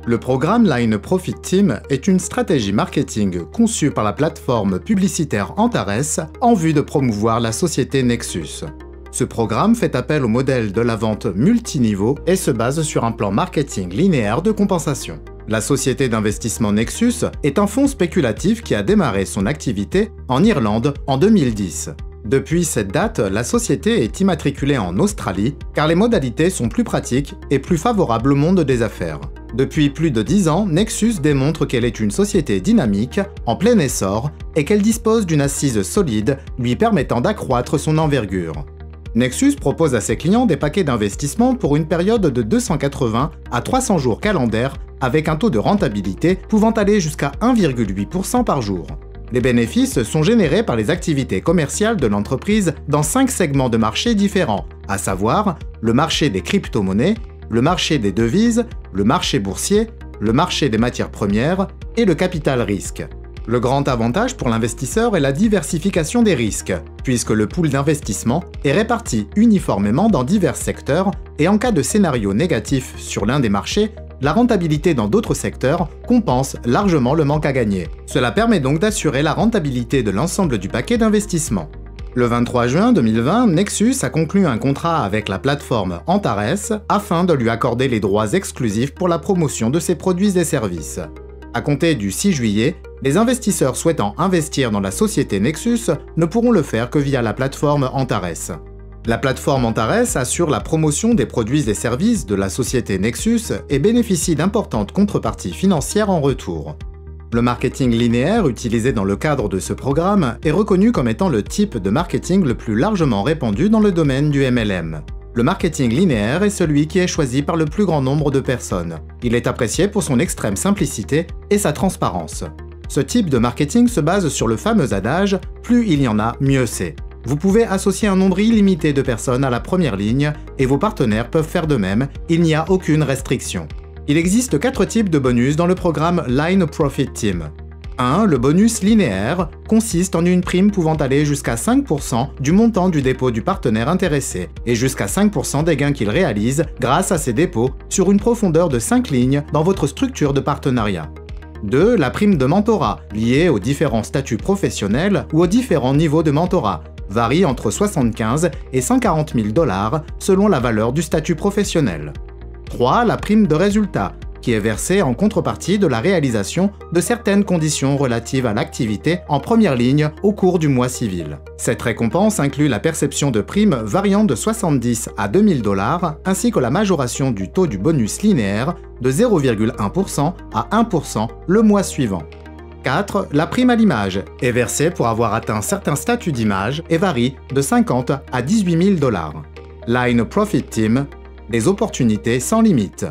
Le programme Line Profit Team est une stratégie marketing conçue par la plateforme publicitaire Antares en vue de promouvoir la société Nexus. Ce programme fait appel au modèle de la vente multiniveau et se base sur un plan marketing linéaire de compensation. La société d'investissement Nexus est un fonds spéculatif qui a démarré son activité en Irlande en 2010. Depuis cette date, la société est immatriculée en Australie car les modalités sont plus pratiques et plus favorables au monde des affaires. Depuis plus de 10 ans, Nexus démontre qu'elle est une société dynamique, en plein essor, et qu'elle dispose d'une assise solide lui permettant d'accroître son envergure. Nexus propose à ses clients des paquets d'investissement pour une période de 280 à 300 jours calendaires avec un taux de rentabilité pouvant aller jusqu'à 1,8% par jour. Les bénéfices sont générés par les activités commerciales de l'entreprise dans 5 segments de marché différents, à savoir le marché des crypto-monnaies, le marché des devises, le marché boursier, le marché des matières premières et le capital risque. Le grand avantage pour l'investisseur est la diversification des risques, puisque le pool d'investissement est réparti uniformément dans divers secteurs et en cas de scénario négatif sur l'un des marchés, la rentabilité dans d'autres secteurs compense largement le manque à gagner. Cela permet donc d'assurer la rentabilité de l'ensemble du paquet d'investissement. Le 23 juin 2020, Nexus a conclu un contrat avec la plateforme Antares afin de lui accorder les droits exclusifs pour la promotion de ses produits et services. À compter du 6 juillet, les investisseurs souhaitant investir dans la société Nexus ne pourront le faire que via la plateforme Antares. La plateforme Antares assure la promotion des produits et services de la société Nexus et bénéficie d'importantes contreparties financières en retour. Le marketing linéaire utilisé dans le cadre de ce programme est reconnu comme étant le type de marketing le plus largement répandu dans le domaine du MLM. Le marketing linéaire est celui qui est choisi par le plus grand nombre de personnes. Il est apprécié pour son extrême simplicité et sa transparence. Ce type de marketing se base sur le fameux adage « plus il y en a, mieux c'est ». Vous pouvez associer un nombre illimité de personnes à la première ligne et vos partenaires peuvent faire de même, il n'y a aucune restriction. Il existe 4 types de bonus dans le programme Line Profit Team. 1. Le bonus linéaire consiste en une prime pouvant aller jusqu'à 5% du montant du dépôt du partenaire intéressé et jusqu'à 5% des gains qu'il réalise grâce à ses dépôts sur une profondeur de 5 lignes dans votre structure de partenariat. 2. La prime de mentorat, liée aux différents statuts professionnels ou aux différents niveaux de mentorat, varie entre 75 et 140 000 $ selon la valeur du statut professionnel. 3. La prime de résultat, qui est versée en contrepartie de la réalisation de certaines conditions relatives à l'activité en première ligne au cours du mois civil. Cette récompense inclut la perception de primes variant de 70 à 2 000 $ ainsi que la majoration du taux du bonus linéaire de 0,1% à 1% le mois suivant. 4. La prime à l'image est versée pour avoir atteint certains statuts d'image et varie de 50 à 18 000 $. Line Profit Team, des opportunités sans limite.